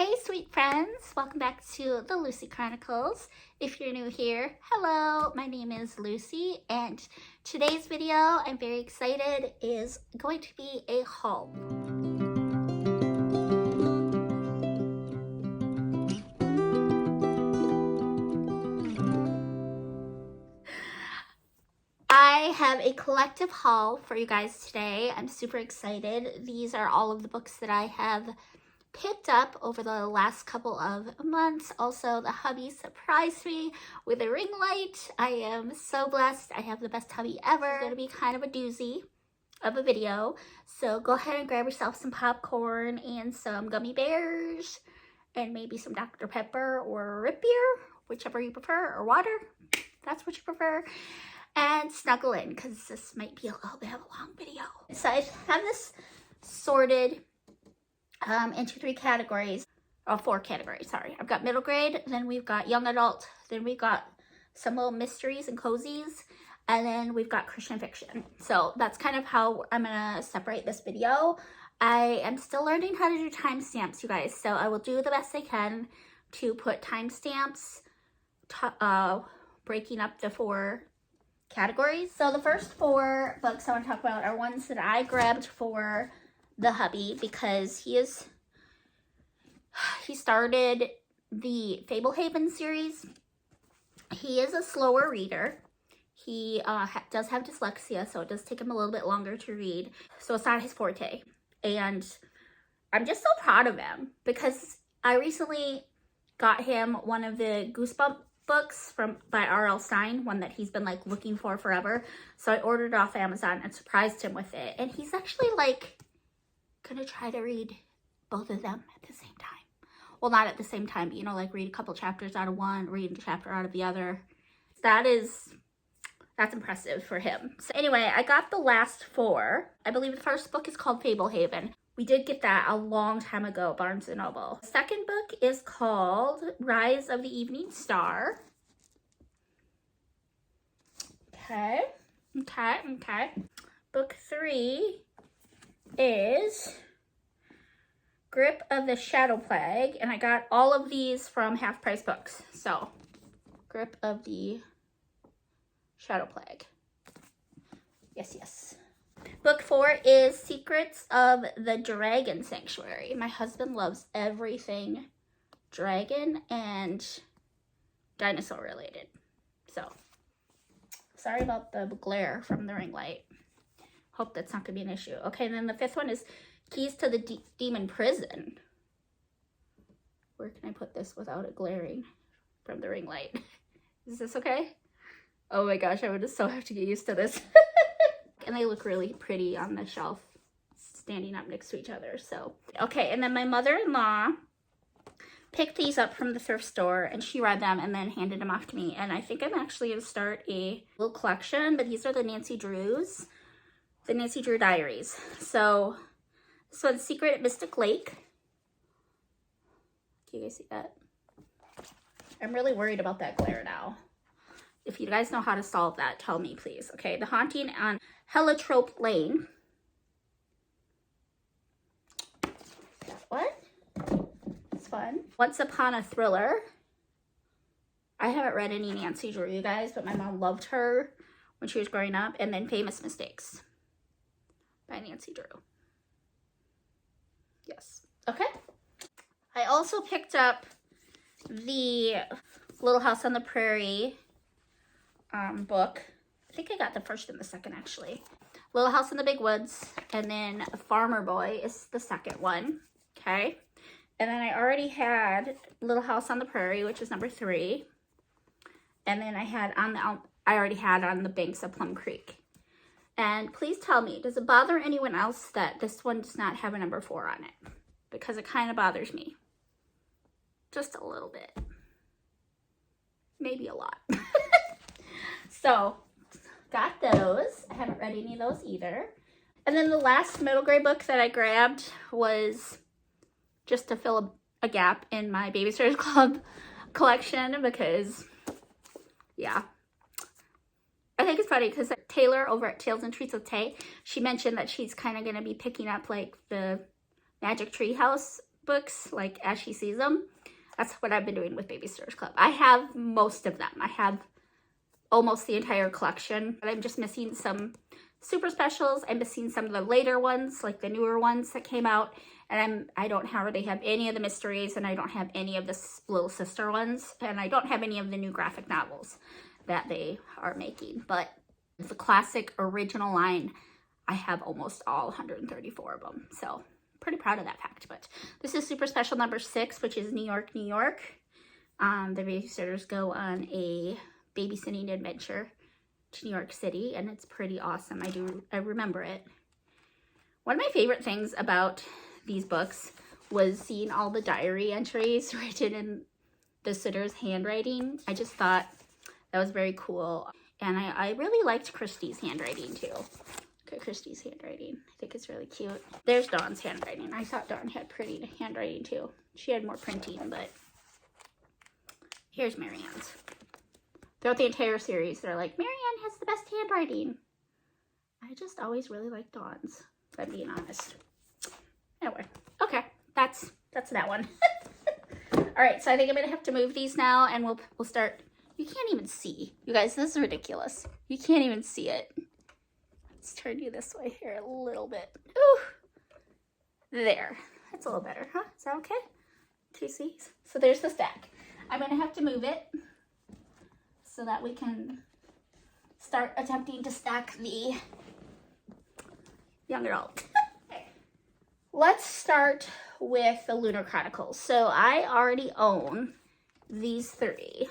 Hey sweet friends, welcome back to the Lucy Chronicles. If you're new here, hello, my name is Lucy and today's video, I'm very excited, is going to be a haul. I have a collective haul for you guys today. I'm super excited. These are all of the books that I have picked up over the last couple of months. Also, the hubby surprised me with a ring light. I am so blessed. I have the best hubby ever. It's gonna be kind of a doozy of a video. So go ahead and grab yourself some popcorn and some gummy bears and maybe some Dr. Pepper or root beer, whichever you prefer, or water, if that's what you prefer. And snuggle in because this might be a little bit of a long video. So I have this sorted into three categories, or four categories, sorry. I've got middle grade, then we've got young adult, then we've got some little mysteries and cozies, and then we've got Christian fiction. So that's kind of how I'm gonna separate this video. I am still learning how to do timestamps, you guys, so I will do the best I can to put timestamps, breaking up the four categories. So the first four books I want to talk about are ones that I grabbed for the hubby because he started the Fablehaven series. He is a slower reader. He does have dyslexia, so it does take him a little bit longer to read. So it's not his forte. And I'm just so proud of him because I recently got him one of the Goosebump books by R.L. Stine, one that he's been like looking for forever. So I ordered it off Amazon and surprised him with it. And he's actually like gonna try to read both of them at the same time. Well, not at the same time, but you know, like read a couple chapters out of one, read a chapter out of the other. That's impressive for him. So anyway, I got the last four. I believe the first book is called Fablehaven. We did get that a long time ago, Barnes & Noble. The second book is called Rise of the Evening Star. Okay. Book 3 is Grip of the Shadow Plague, and I got all of these from Half Price Books. So, Grip of the Shadow Plague. Yes. Book 4 is Secrets of the Dragon Sanctuary. My husband loves everything dragon and dinosaur related. So, sorry about the glare from the ring light. Hope that's not going to be an issue. Okay, and then the fifth one is Keys to the Demon Prison. Where can I put this without it glaring from the ring light? Is this okay? Oh my gosh, I would just so have to get used to this. And they look really pretty on the shelf, standing up next to each other. So, okay, and then my mother-in-law picked these up from the thrift store, and she read them and then handed them off to me. And I think I'm actually going to start a little collection, but these are the Nancy Drew Diaries. So, this one's Secret at Mystic Lake. Can you guys see that? I'm really worried about that glare now. If you guys know how to solve that, tell me, please. Okay, The Haunting on Heliotrope Lane. That one. It's fun. Once Upon a Thriller. I haven't read any Nancy Drew, you guys, but my mom loved her when she was growing up. And then Famous Mistakes by Nancy Drew. Yes. Okay. I also picked up the Little House on the Prairie book. I think I got the first and the second, actually. Little House in the Big Woods, and then Farmer Boy is the second one. Okay. And then I already had Little House on the Prairie, which is number 3. And then I already had On the Banks of Plum Creek. And please tell me, does it bother anyone else that this one does not have a number 4 on it? Because it kind of bothers me. Just a little bit. Maybe a lot. So, got those. I haven't read any of those either. And then the last middle grade book that I grabbed was just to fill a gap in my Babysitters Club collection because, yeah. I think it's funny because Taylor over at Tales and Treats with Tay, she mentioned that she's kind of going to be picking up like the Magic Tree House books, like as she sees them. That's what I've been doing with Babysitters Club. I have most of them. I have almost the entire collection, but I'm just missing some super specials. I'm missing some of the later ones, like the newer ones that came out, and I don't really have any of the mysteries, and I don't have any of the little sister ones, and I don't have any of the new graphic novels that they are making. But the classic original line, I have almost all 134 of them, so pretty proud of that fact. But this is super special number 6, which is New York, New York. The babysitters go on a babysitting adventure to New York City, and it's pretty awesome. I remember it. One of my favorite things about these books was seeing all the diary entries written in the sitter's handwriting. I just thought that was very cool, and I really liked Christy's handwriting too. Look at Christy's handwriting. I think it's really cute. There's Dawn's handwriting. I thought Dawn had pretty handwriting too. She had more printing, but here's Marianne's. Throughout the entire series, they're like, Marianne has the best handwriting. I just always really like Dawn's, if I'm being honest. Anyway, okay, that's that one. All right, so I think I'm gonna have to move these now, and we'll start. You can't even see, you guys. This is ridiculous. You can't even see it. Let's turn you this way here a little bit. Ooh, there. That's a little better, huh? Is that okay? 2 C's. So there's the stack. I'm gonna have to move it so that we can start attempting to stack the young adult. Okay. Let's start with the Lunar Chronicles. So I already own these 3.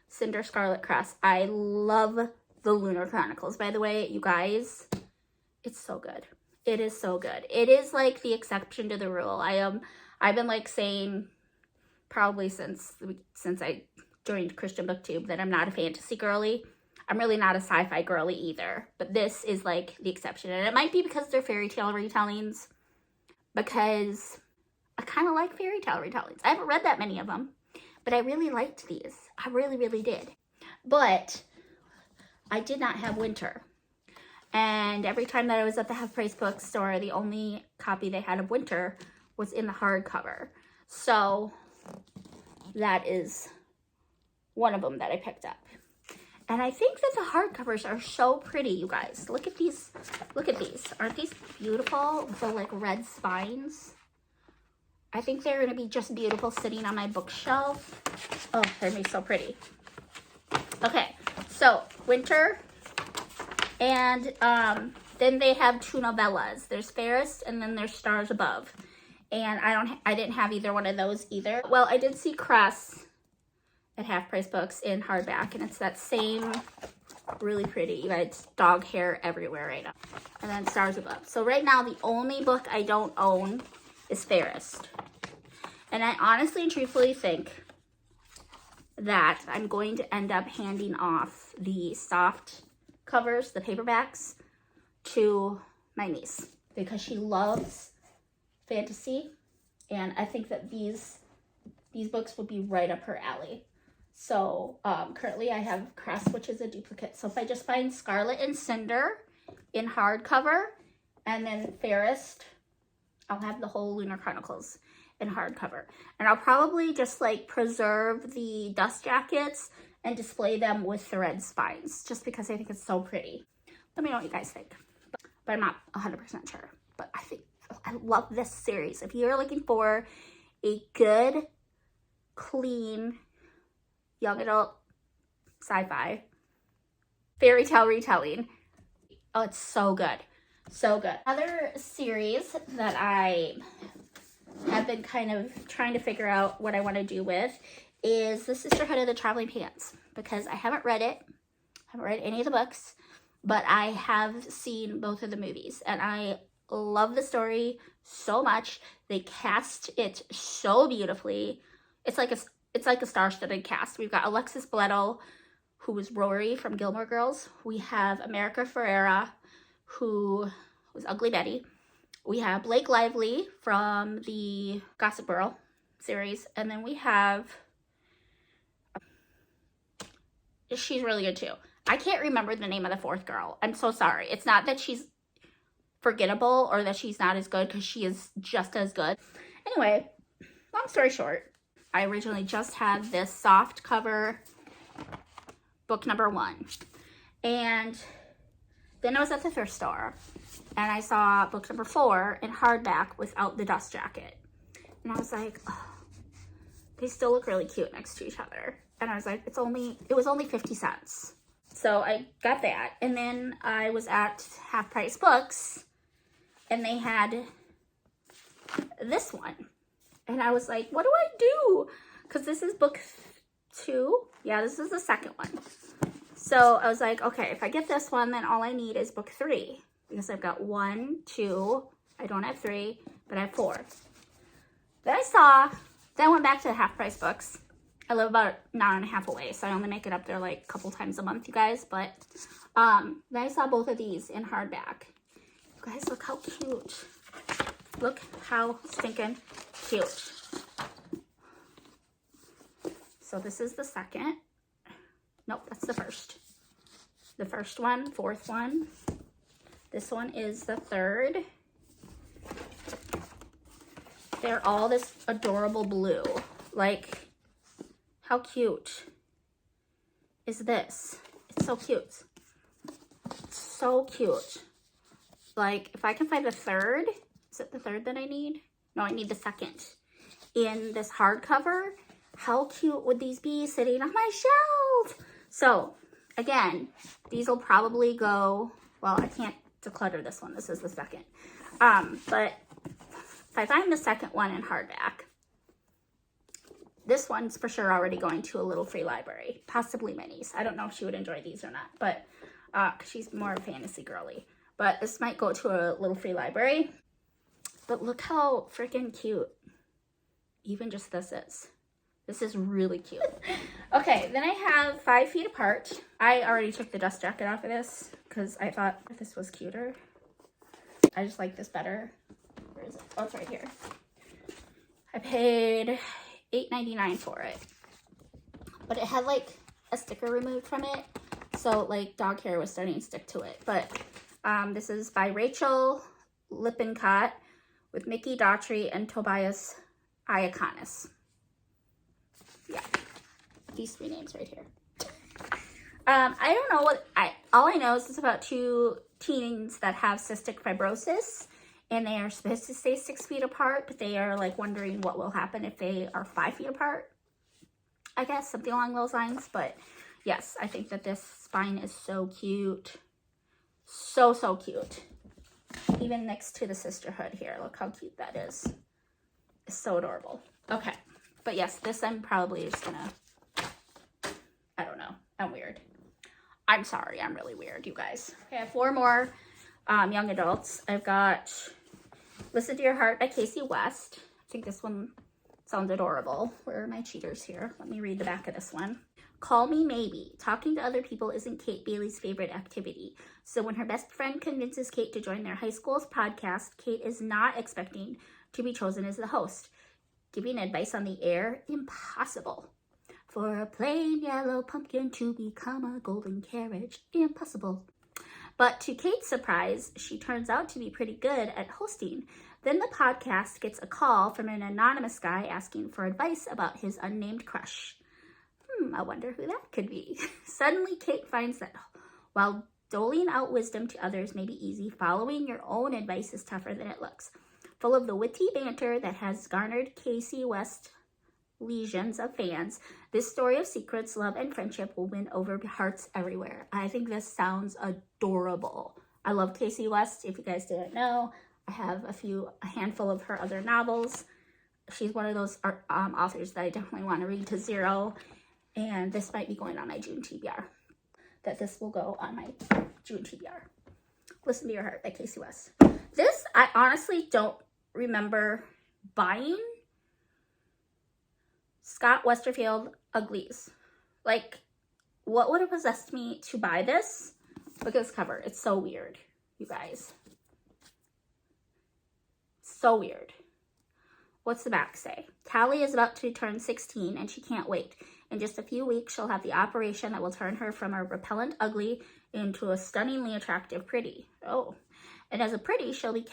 Cinder, Scarlet Cross. I love the Lunar Chronicles. By the way, you guys, it's so good. It is so good. It is like the exception to the rule. I've been like saying probably since I joined Christian BookTube that I'm not a fantasy girly. I'm really not a sci-fi girly either, but this is like the exception. And it might be because they're fairy tale retellings, because I kind of like fairy tale retellings. I haven't read that many of them, but I really liked these. I really, really did. But I did not have Winter. And every time that I was at the Half Price bookstore, the only copy they had of Winter was in the hardcover. So that is one of them that I picked up. And I think that the hardcovers are so pretty, you guys. Look at these. Look at these. Aren't these beautiful with the like red spines? I think they're going to be just beautiful sitting on my bookshelf. Oh, they're going to be so pretty. Okay, so Winter, and then they have 2 novellas. There's Fairest, and then there's Stars Above. And I didn't have either one of those either. Well, I did see Cress at Half Price Books in hardback, and it's that same really pretty. You guys, dog hair everywhere right now. And then Stars Above. So right now, the only book I don't own is Fairest. And I honestly and truthfully think that I'm going to end up handing off the soft covers, the paperbacks, to my niece, because she loves fantasy, and I think that these books would be right up her alley. So currently I have Crest, which is a duplicate. So if I just find Scarlet and Cinder in hardcover, and then Fairest, I'll have the whole Lunar Chronicles in hardcover. And I'll probably just like preserve the dust jackets and display them with the red spines, just because I think it's so pretty. Let me know what you guys think. But I'm not 100% sure. But I love this series. If you're looking for a good, clean, young adult sci-fi fairy tale retelling, oh, it's so good. So good. Another series that I have been kind of trying to figure out what I want to do with is The Sisterhood of the Traveling Pants, because I haven't read it. I haven't read any of the books, but I have seen both of the movies, and I love the story so much. They cast it so beautifully. It's like a star-studded cast. We've got Alexis Bledel, who was Rory from Gilmore Girls. We have America Ferrera, who was Ugly Betty. We have Blake Lively from the Gossip Girl series. And then we have, she's really good too. I can't remember the name of the 4th girl. I'm so sorry. It's not that she's forgettable or that she's not as good, because she is just as good. Anyway, long story short, I originally just had this soft cover book number 1. And then I was at the thrift store and I saw book number 4 in hardback without the dust jacket. And I was like, oh, they still look really cute next to each other. And I was like, it was only 50 cents. So I got that. And then I was at Half Price Books and they had this one. And I was like, what do I do? Because this is book 2. Yeah, this is the second one. So I was like, okay, if I get this one, then all I need is book 3. Because I've got 1, 2, I don't have 3, but I have 4. Then I went back to the Half Price Books. I live about an hour and a half away, so I only make it up there like a couple times a month, you guys. But then I saw both of these in hardback. You guys, look how cute. Look how stinking cute. So this is the second. Nope, that's the first. The first one, 4th one. This one is the 3rd. They're all this adorable blue. Like, how cute is this? It's so cute. So cute. Like, if I can find the 3rd, is it the 3rd that I need? No, I need the 2nd. In this hardcover, how cute would these be sitting on my shelf? So, again, these will probably go, well, I can't declutter this one. This is the 2nd. But if I find the 2nd one in hardback, this one's for sure already going to a little free library, possibly Minnie's. I don't know if she would enjoy these or not, but cause she's more fantasy girly. But this might go to a little free library. But look how freaking cute even just this is. This is really cute. Okay, then I have 5 Feet Apart. I already took the dust jacket off of this because I thought this was cuter. I just like this better. Where is it? Oh, it's right here. I paid $8.99 for it. But it had like a sticker removed from it. So like dog hair was starting to stick to it. But this is by Rachel Lippincott with Mickey Daughtry and Tobias Iaconis. Yeah, these 3 names right here. I don't know all I know is it's about 2 teens that have cystic fibrosis, and they are supposed to stay 6 feet apart, but they are like wondering what will happen if they are 5 feet apart. I guess something along those lines. But yes, I think that this spine is so cute. So, so cute. Even next to the sisterhood here. Look how cute that is. It's so adorable. Okay. But yes, this I'm probably just gonna, I don't know. I'm weird. I'm sorry. I'm really weird, you guys. Okay, I have 4 more young adults. I've got Listen to Your Heart by Casey West. I think this one sounds adorable. Where are my cheaters here? Let me read the back of this one. Call Me Maybe. Talking to other people isn't Kate Bailey's favorite activity. So when her best friend convinces Kate to join their high school's podcast, Kate is not expecting to be chosen as the host. Giving advice on the air? Impossible. For a plain yellow pumpkin to become a golden carriage? Impossible. But to Kate's surprise, she turns out to be pretty good at hosting. Then the podcast gets a call from an anonymous guy asking for advice about his unnamed crush. I wonder who that could be. Suddenly, Kate finds that while doling out wisdom to others may be easy, following your own advice is tougher than it looks. Full of the witty banter that has garnered Casey West legions of fans, this story of secrets, love, and friendship will win over hearts everywhere. I think this sounds adorable. I love Casey West. If you guys didn't know, I have a handful of her other novels. She's one of those authors that I definitely want to read to zero. And this might be going on my June TBR. That this will go on my June TBR. Listen to Your Heart by Casey West. This, I honestly don't remember buying. Scott Westerfield Uglies. Like, what would have possessed me to buy this? Look at this cover. It's so weird, you guys. So weird. What's the back say? Callie is about to turn 16 and she can't wait. In just a few weeks, she'll have the operation that will turn her from a repellent ugly into a stunningly attractive pretty. Oh. And as a pretty, she'll be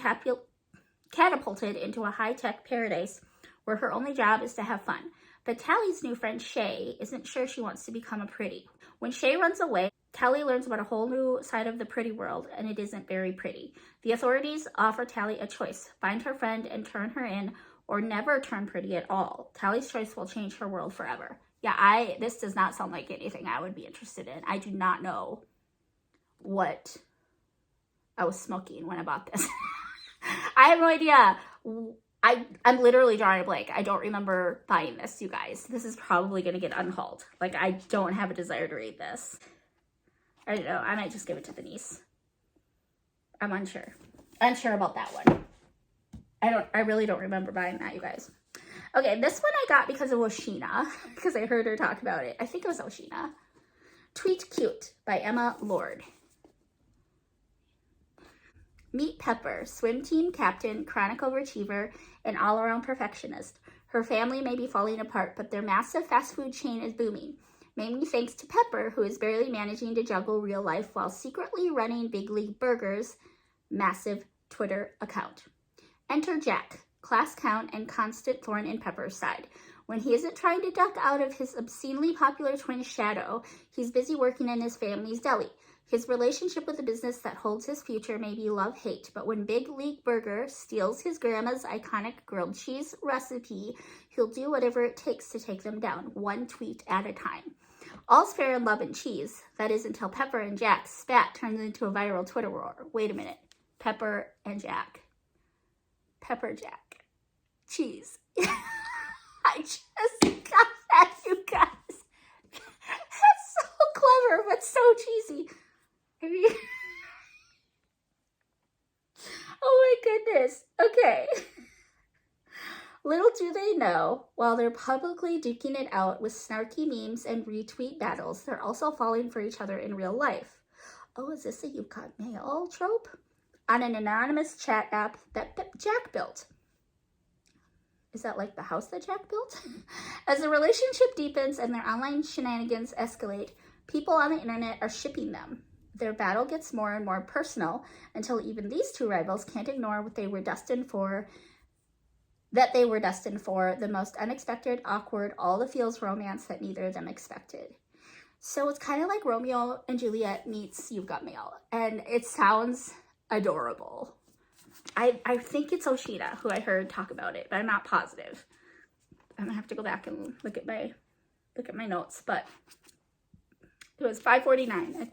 catapulted into a high-tech paradise where her only job is to have fun. But Tally's new friend Shay isn't sure she wants to become a pretty. When Shay runs away, Tally learns about a whole new side of the pretty world, and it isn't very pretty. The authorities offer Tally a choice: find her friend and turn her in, or never turn pretty at all. Tally's choice will change her world forever. Yeah, this does not sound like anything I would be interested in. I do not know what I was smoking when I bought this. I have no idea. I'm literally drawing a blank. I don't remember buying this, you guys. This is probably going to get unhauled. Like, I don't have a desire to read this. I don't know. I might just give it to the niece. I'm unsure. Unsure about that one. I really don't remember buying that, you guys. Okay, this one I got because of Oshina, because I heard her talk about it. I think it was Oshina. Tweet Cute by Emma Lord. Meet Pepper, swim team captain, chronic overachiever, and all-around perfectionist. Her family may be falling apart, but their massive fast food chain is booming, mainly thanks to Pepper, who is barely managing to juggle real life while secretly running Big League Burger's massive Twitter account. Enter Jack, class count and constant thorn in Pepper's side. When he isn't trying to duck out of his obscenely popular twin's shadow, he's busy working in his family's deli. His relationship with the business that holds his future may be love-hate, but when Big League Burger steals his grandma's iconic grilled cheese recipe, he'll do whatever it takes to take them down, one tweet at a time. All's fair in love and cheese. That is until Pepper and Jack's spat turns into a viral Twitter war. Wait a minute. Pepper and Jack. Pepper Jack. Cheese. I just got that, you guys. That's so clever, but so cheesy. I mean, oh my goodness. Okay. Little do they know, while they're publicly duking it out with snarky memes and retweet battles, they're also falling for each other in real life. Oh, is this a "you've got mail" trope? On an anonymous chat app that Jack built. Is that like the house that Jack built? As the relationship deepens and their online shenanigans escalate, people on the internet are shipping them. Their battle gets more and more personal until even these two rivals can't ignore what they were destined for, the most unexpected, awkward, all the feels romance that neither of them expected. So it's kind of like Romeo and Juliet meets You've Got Mail, and it sounds adorable. I think it's Oshina who I heard talk about it, but I'm not positive. I'm gonna have to go back and look at my notes, but it was $5.49 at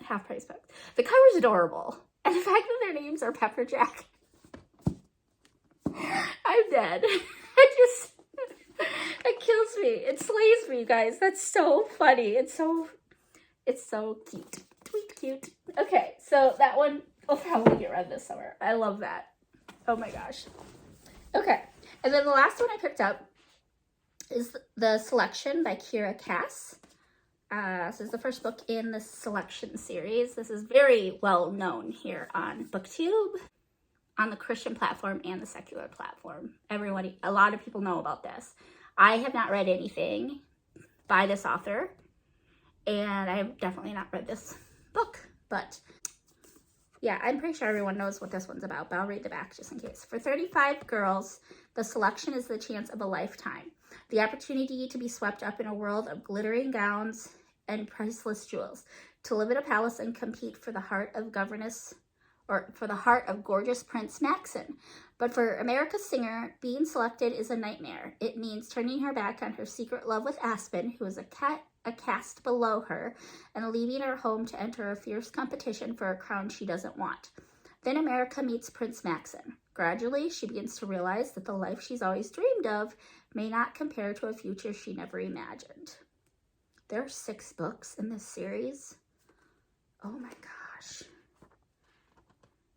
half price book. The cover's adorable, and the fact that their names are Pepper Jack, I'm dead. It kills me. It slays me, guys. That's so funny. It's so cute. Tweet cute. Okay, so that one will probably get read this summer. I love that. Oh my gosh. Okay, and then the last one I picked up is The Selection by Kira Cass. This is the first book in the Selection series. This is very well known here on BookTube, on the Christian platform and the secular platform. A lot of people know about this. I have not read anything by this author, and I have definitely not read this book, but yeah, I'm pretty sure everyone knows what this one's about, but I'll read the back just in case. For 35 girls, The Selection is the chance of a lifetime. The opportunity to be swept up in a world of glittering gowns and priceless jewels, to live in a palace and compete for the heart of gorgeous Prince Maxon. But for America's singer, being selected is a nightmare. It means turning her back on her secret love with Aspen, who is a caste below her, and leaving her home to enter a fierce competition for a crown she doesn't want. Then America meets Prince Maxon. Gradually, she begins to realize that the life she's always dreamed of may not compare to a future she never imagined. There are 6 books in this series. Oh my gosh.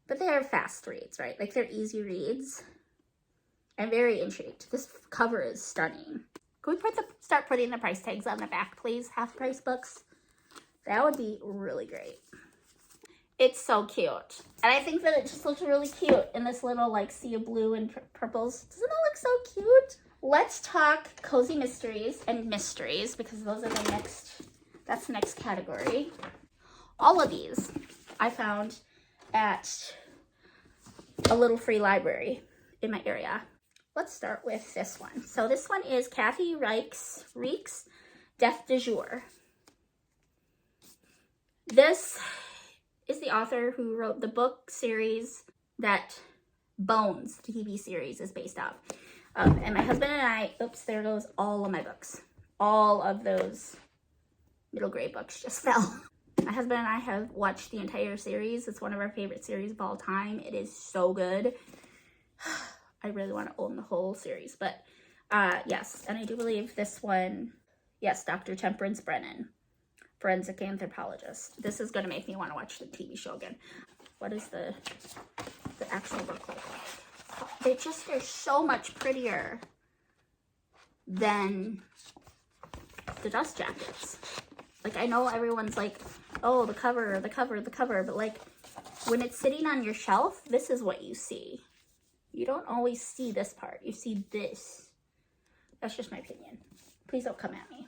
But they are fast reads, right? Like, they're easy reads. I'm very intrigued. This cover is stunning. Can we start putting the price tags on the back, please? Half price books. That would be really great. It's so cute. And I think that it just looks really cute in this little, like, sea of blue and purples. Doesn't it look so cute? Let's talk cozy mysteries and mysteries, because those are that's the next category. All of these I found at a little free library in my area. let's start with this one. So this one is Kathy Reek's Death du Jour. This is the author who wrote the book series that Bones TV series is based off. And my husband and I, oops, there goes all of my books. All of those middle grade books just fell. My husband and I have watched the entire series. It's one of our favorite series of all time. It is so good. I really want to own the whole series, but yes, and I do believe this one, yes, Dr. Temperance Brennan, forensic anthropologist. This is going to make me want to watch the TV show again. What is the actual book like? They're so much prettier than the Dust Jackets. Like, I know everyone's like, oh, the cover, but like, when it's sitting on your shelf, this is what you see. You don't always see this part. You see this. That's just my opinion. Please don't come at me.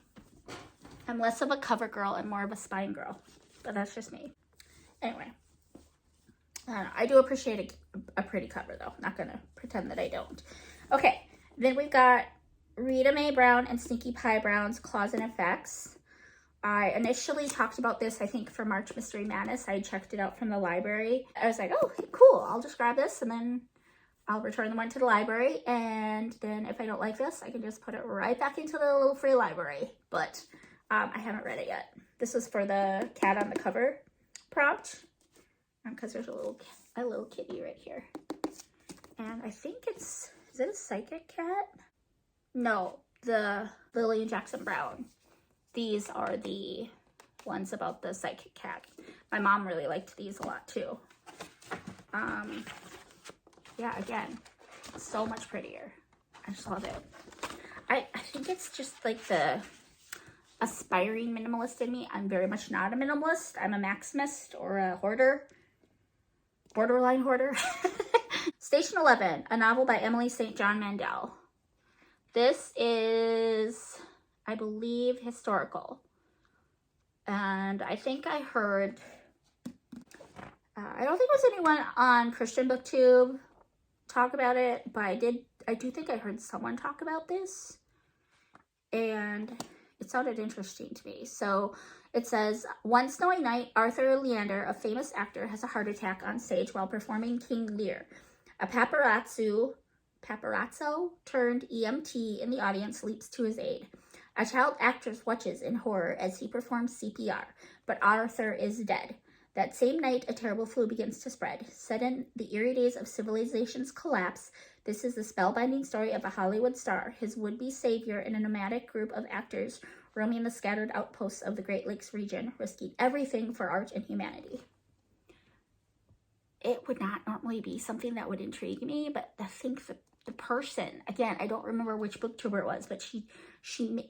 I'm less of a cover girl and more of a spine girl, but that's just me. Anyway, I do appreciate a pretty cover, though. Not going to pretend that I don't. Okay, then we've got Rita Mae Brown and Sneaky Pie Brown's Claws and Effects. I initially talked about this, I think, for March Mystery Madness. I checked it out from the library. I was like, oh, cool. I'll just grab this and then I'll return the one to the library. And then if I don't like this, I can just put it right back into the little free library. But I haven't read it yet. This is for the cat on the cover prompt. Because there's a little kitty right here. And I think is it a psychic cat? No, the Lillian Jackson Brown. These are the ones about the psychic cat. My mom really liked these a lot too. Yeah, again, so much prettier. I just love it. I think it's just like the aspiring minimalist in me. I'm very much not a minimalist. I'm a maximist or a hoarder. Borderline hoarder. Station 11, a novel by Emily St. John Mandel. This is, I believe, historical. And I think I heard, I don't think there's anyone on Christian BookTube talk about it, but I do think I heard someone talk about this. And it sounded interesting to me. So it says, one snowy night, Arthur Leander, a famous actor, has a heart attack on stage while performing King Lear. A paparazzo turned EMT in the audience leaps to his aid. A child actress watches in horror as he performs CPR, but Arthur is dead. That same night, a terrible flu begins to spread. Set in the eerie days of civilization's collapse, this is the spellbinding story of a Hollywood star, his would-be savior, and a nomadic group of actors roaming the scattered outposts of the Great Lakes region, risking everything for art and humanity. It would not normally be something that would intrigue me, but I think the person, again, I don't remember which booktuber it was, but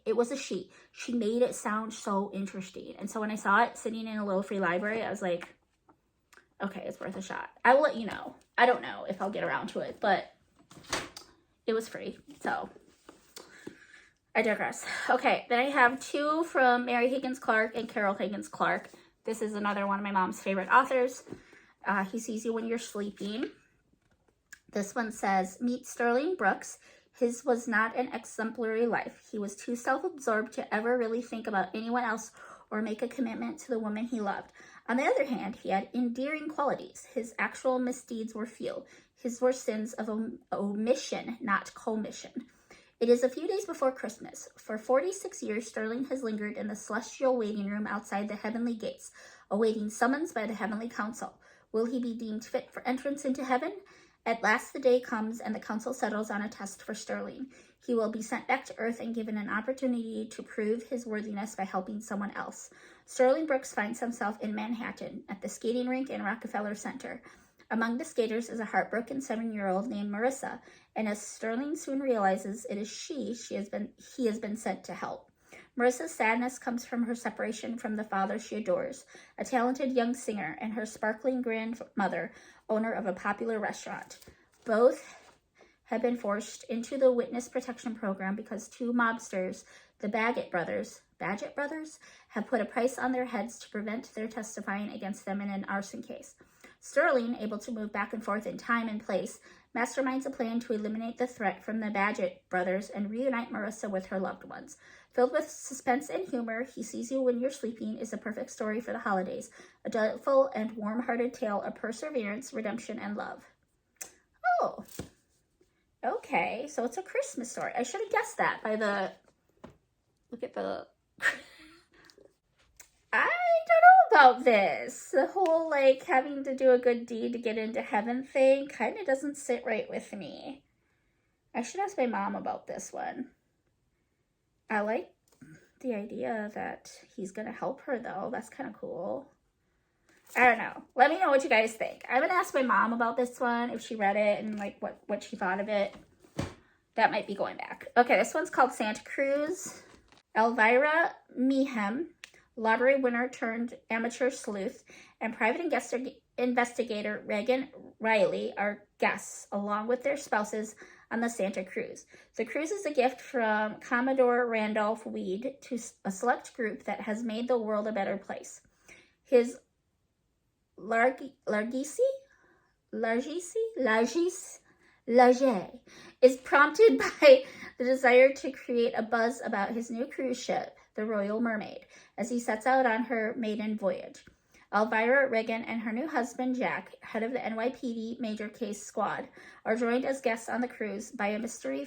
it was a she. She made it sound so interesting. And so when I saw it sitting in a little free library, I was like, okay, it's worth a shot. I will let you know. I don't know if I'll get around to it, but it was free. So I digress. Okay, then I have two from Mary Higgins Clark and Carol Higgins Clark. This is another one of my mom's favorite authors. He Sees You When You're Sleeping. This one says, meet Sterling Brooks. His was not an exemplary life. He was too self-absorbed to ever really think about anyone else or make a commitment to the woman he loved. On the other hand, he had endearing qualities. His actual misdeeds were few. His were sins of omission, not commission. It is a few days before Christmas. For 46 years, Sterling has lingered in the celestial waiting room outside the heavenly gates, awaiting summons by the heavenly council. Will he be deemed fit for entrance into heaven? At last the day comes and the council settles on a test for Sterling. He will be sent back to Earth and given an opportunity to prove his worthiness by helping someone else. Sterling Brooks finds himself in Manhattan at the skating rink in Rockefeller Center. Among the skaters is a heartbroken 7-year-old named Marissa, and as Sterling soon realizes it is he has been sent to help. Marissa's sadness comes from her separation from the father she adores, a talented young singer, and her sparkling grandmother, owner of a popular restaurant. Both have been forced into the witness protection program because two mobsters, the Badgett brothers, have put a price on their heads to prevent their testifying against them in an arson case. Sterling, able to move back and forth in time and place, masterminds a plan to eliminate the threat from the Badgett brothers and reunite Marissa with her loved ones. Filled with suspense and humor, He Sees You When You're Sleeping is a perfect story for the holidays, a delightful and warm-hearted tale of perseverance, redemption, and love. Oh, okay, so it's a Christmas story. I should have guessed that by the... Look at the... I don't know about this. The whole, like, having to do a good deed to get into heaven thing kind of doesn't sit right with me. I should ask my mom about this one. I like the idea that he's going to help her, though. That's kind of cool. I don't know. Let me know what you guys think. I'm going to ask my mom about this one, if she read it and, like, what she thought of it. That might be going back. Okay, this one's called Santa Cruz. Elvira Meehan, lottery winner turned amateur sleuth, and private investigator Reagan Riley are guests, along with their spouses, on the Santa Cruz. The cruise is a gift from Commodore Randolph Weed to a select group that has made the world a better place. His largesse is prompted by the desire to create a buzz about his new cruise ship, the Royal Mermaid, as he sets out on her maiden voyage. Elvira Reagan and her new husband, Jack, head of the NYPD Major Case Squad, are joined as guests on the cruise by a mystery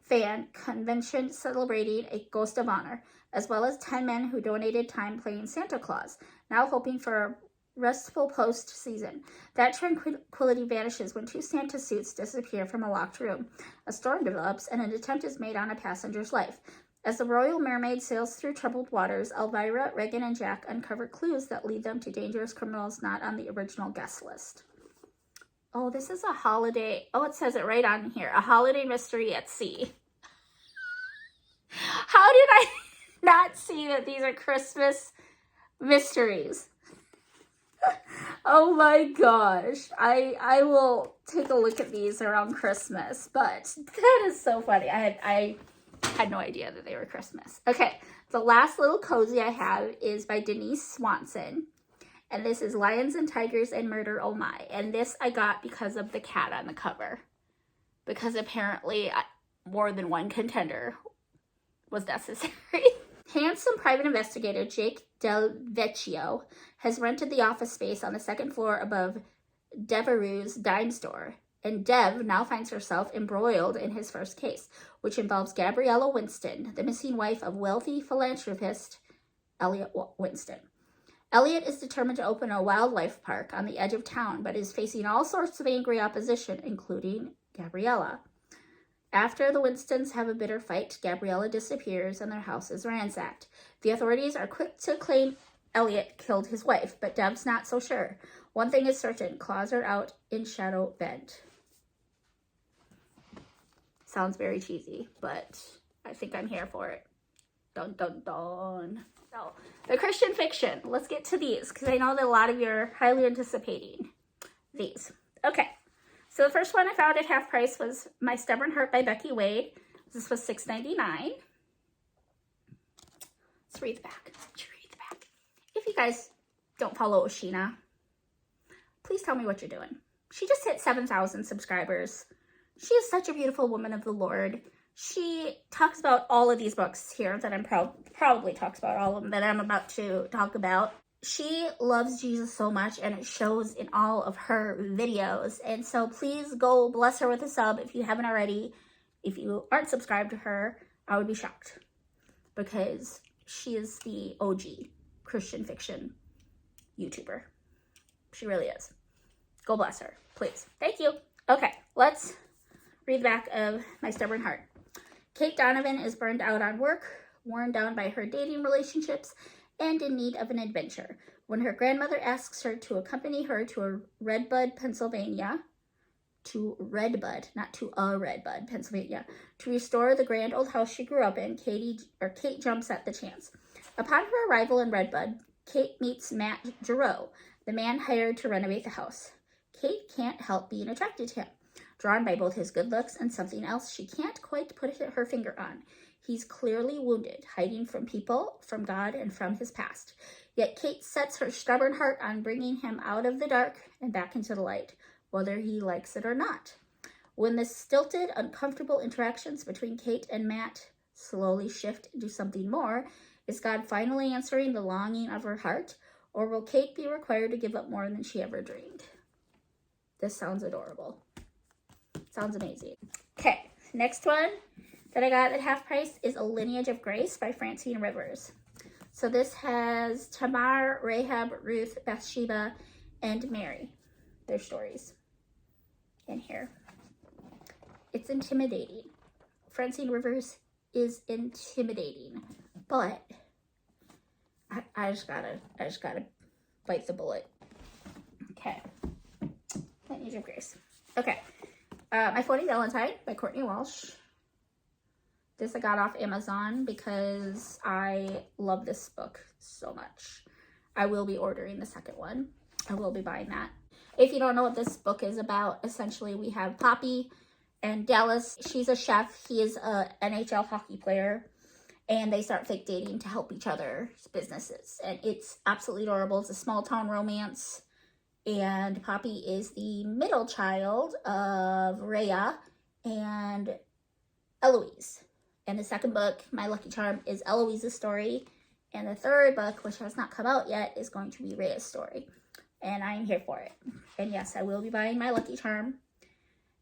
fan convention celebrating a Ghost of Honor, as well as 10 men who donated time playing Santa Claus, now hoping for a restful post-season. That tranquility vanishes when 2 Santa suits disappear from a locked room. A storm develops, and an attempt is made on a passenger's life. As the Royal Mermaid sails through troubled waters, Elvira, Reagan, and Jack uncover clues that lead them to dangerous criminals not on the original guest list. Oh, this is a holiday... Oh, it says it right on here. A holiday mystery at sea. How did I not see that these are Christmas mysteries? Oh my gosh. I will take a look at these around Christmas, but that is so funny. I had no idea that they were Christmas. Okay, the last little cozy I have is by Denise Swanson. And this is Lions and Tigers and Murder, Oh My. And this I got because of the cat on the cover. Because apparently more than one contender was necessary. Handsome private investigator Jake Del Vecchio has rented the office space on the second floor above Devereux's dime store. And Dev now finds herself embroiled in his first case, which involves Gabriella Winston, the missing wife of wealthy philanthropist Elliot Winston. Elliot is determined to open a wildlife park on the edge of town, but is facing all sorts of angry opposition, including Gabriella. After the Winstons have a bitter fight, Gabriella disappears and their house is ransacked. The authorities are quick to claim Elliot killed his wife, but Dev's not so sure. One thing is certain, claws are out in Shadow Bend. Sounds very cheesy, but I think I'm here for it. Dun, dun, dun. So, the Christian fiction. Let's get to these, because I know that a lot of you are highly anticipating these. Okay, so the first one I found at half price was My Stubborn Heart by Becky Wade. This was $6.99. Let's read the back. If you guys don't follow Oshina, please tell me what you're doing. She just hit 7,000 subscribers. She is such a beautiful woman of the Lord. She talks about all of these books here that I'm probably talks about all of them that I'm about to talk about. She loves Jesus so much, and it shows in all of her videos. And so please go bless her with a sub if you haven't already. If you aren't subscribed to her, I would be shocked, because she is the OG Christian fiction YouTuber. She really is. Go bless her, please. Thank you. Okay, let's read the back of My Stubborn Heart. Kate Donovan is burned out on work, worn down by her dating relationships, and in need of an adventure. When her grandmother asks her to accompany her to Redbud, Pennsylvania, Pennsylvania, to restore the grand old house she grew up in, Kate jumps at the chance. Upon her arrival in Redbud, Kate meets Matt Giroux, the man hired to renovate the house. Kate can't help being attracted to him, drawn by both his good looks and something else she can't quite put her finger on. He's clearly wounded, hiding from people, from God, and from his past. Yet Kate sets her stubborn heart on bringing him out of the dark and back into the light. whether he likes it or not. When the stilted, uncomfortable interactions between Kate and Matt slowly shift into something more, is God finally answering the longing of her heart, or will Kate be required to give up more than she ever dreamed? This sounds adorable. Sounds amazing. Okay, next one that I got at half price is A Lineage of Grace by Francine Rivers. So this has Tamar, Rahab, Ruth, Bathsheba, and Mary, their stories in here. It's intimidating. Francine Rivers is intimidating, but I just gotta bite the bullet. Okay. Lineage of Grace. Okay. My Phony Valentine by Courtney Walsh. This I got off Amazon because I love this book so much. I will be ordering the second one. I will be buying that. If you don't know what this book is about, essentially we have Poppy and Dallas. She's a chef. He is a NHL hockey player. And they start fake dating to help each other's businesses. And it's absolutely adorable. It's a small town romance. And Poppy is the middle child of Rhea and Eloise. And the second book, My Lucky Charm, is Eloise's story. And the third book, which has not come out yet, is going to be Rhea's story. And I am here for it. And yes, I will be buying My Lucky Charm.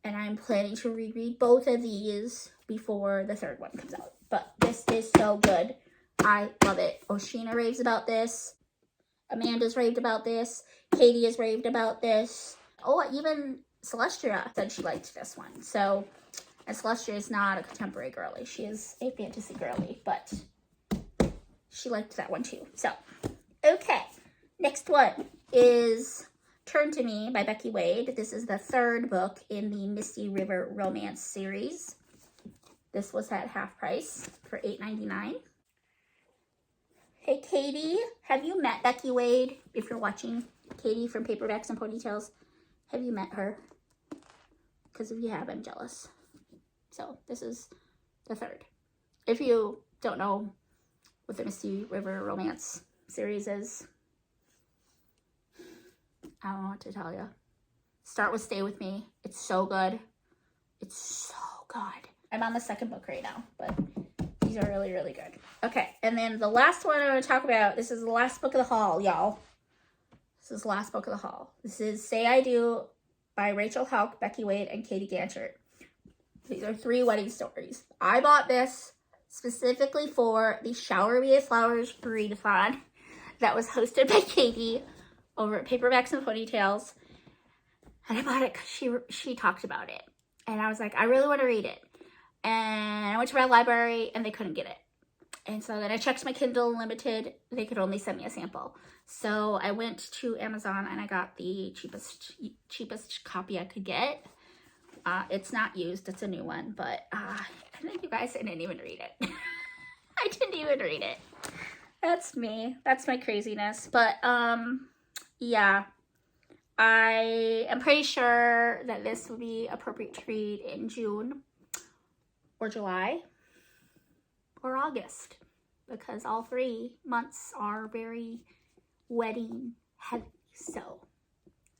And I'm planning to reread both of these before the third one comes out. But this is so good. I love it. Oshina raves about this. Amanda's raved about this. Katie has raved about this. Oh, even Celestia said she liked this one. So, and Celestia is not a contemporary girly. She is a fantasy girly, but she liked that one too. So, okay. Next one is Turn to Me by Becky Wade. This is the third book in the Misty River romance series. This was at half price for $8.99. Hey, Katie, have you met Becky Wade? If you're watching, Katie from Paperbacks and Ponytails, have you met her? Because if you have, I'm jealous. So this is the third. If you don't know what the Misty River romance series is, I don't know what to tell you. Start with Stay With Me. It's so good. It's so good. I'm on the second book right now, but these are really, really good. Okay, and then the last one I want to talk about, this is the last book of the haul, y'all. This is the last book of the haul. This is Say I Do by Rachel Houck, Becky Wade, and Katie Ganchert. These are 3 wedding stories. I bought this specifically for the Shower Me with Flowers readathon that was hosted by Katie over at Paperbacks and Ponytails. And I bought it because she talked about it. And I was like, I really want to read it. And I went to my library and they couldn't get it. And so then I checked my Kindle Unlimited. They could only send me a sample. So I went to Amazon and I got the cheapest copy I could get. It's not used. It's a new one. But I think you guys didn't even read it. I didn't even read it. That's me. That's my craziness. But yeah. I am pretty sure that this will be appropriate to read in June or July or August, because all 3 months are very wedding heavy. So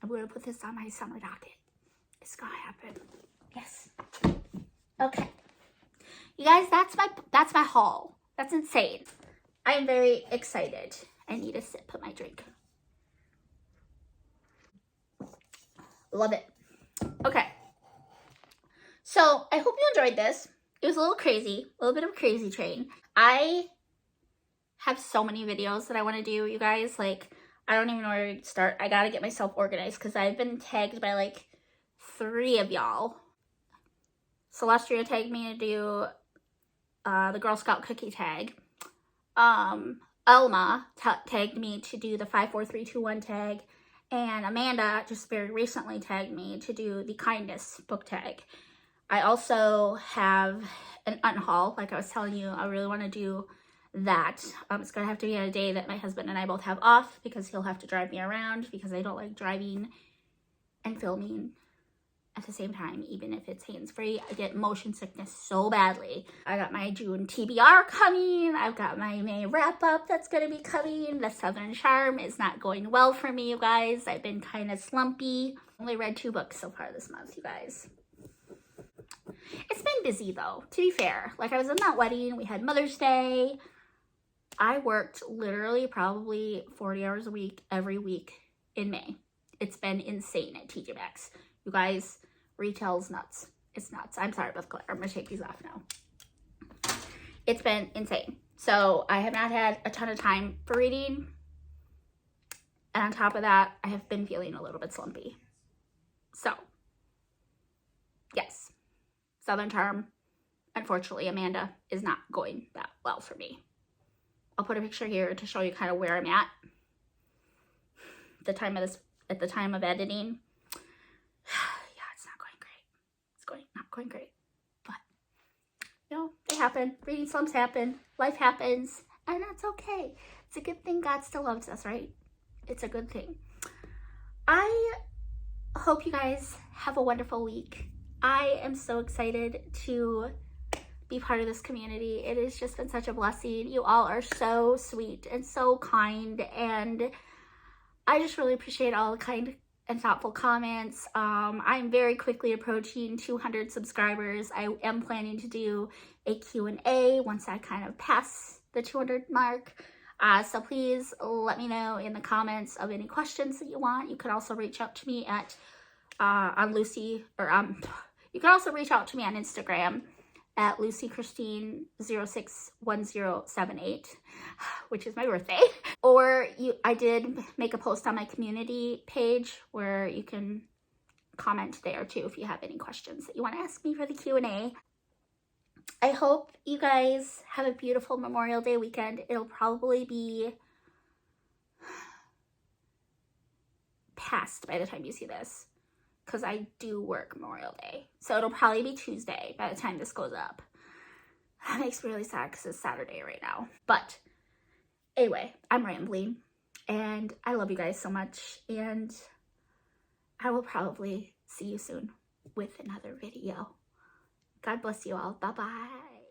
I'm going to put this on my summer docket. It's going to happen. Yes. Okay. You guys, that's my haul. That's insane. I am very excited. I need a sip of my drink. Love it. Okay. So I hope you enjoyed this. It was a little crazy, a little bit of a crazy train. I have so many videos that I want to do, you guys. Like, I don't even know where to start. I got to get myself organized because I've been tagged by like 3 of y'all. Celestia tagged me to do the Girl Scout cookie tag. Elma tagged me to do the 5, 4, 3, 2, 1 tag. And Amanda just very recently tagged me to do the kindness book tag. I also have an unhaul, like I was telling you. I really want to do that. It's going to have to be on a day that my husband and I both have off because he'll have to drive me around because I don't like driving and filming at the same time, even if it's hands-free. I get motion sickness so badly. I got my June TBR coming. I've got my May wrap-up that's going to be coming. The Southern Charm is not going well for me, you guys. I've been kind of slumpy. Only read 2 books so far this month, you guys. It's been busy though, to be fair. Like, I was in that wedding, we had Mother's Day. I worked literally probably 40 hours a week every week in May. It's been insane at TJ Maxx. You guys, retail's nuts. It's nuts. I'm sorry about the glare. I'm gonna take these off now. It's been insane. So I have not had a ton of time for reading. And on top of that, I have been feeling a little bit slumpy. So, yes, Southern Charm, unfortunately, Amanda, is not going that well for me. I'll put a picture here to show you kind of where I'm at. At the time of editing. Yeah, it's not going great. It's not going great. But, you know, they happen. Reading slumps happen. Life happens. And that's okay. It's a good thing God still loves us, right? It's a good thing. I hope you guys have a wonderful week. I am so excited to be part of this community. It has just been such a blessing. You all are so sweet and so kind, and I just really appreciate all the kind and thoughtful comments. I'm very quickly approaching 200 subscribers. I am planning to do a Q&A once I kind of pass the 200 mark. So please let me know in the comments of any questions that you want. You can also reach out to me at you can also reach out to me on Instagram at LucyChristine061078, which is my birthday. Or I did make a post on my community page where you can comment there too if you have any questions that you want to ask me for the Q&A. I hope you guys have a beautiful Memorial Day weekend. It'll probably be past by the time you see this, because I do work Memorial Day. So it'll probably be Tuesday by the time this goes up. That makes me really sad because it's Saturday right now. But anyway, I'm rambling, and I love you guys so much, and I will probably see you soon with another video. God bless you all. Bye-bye.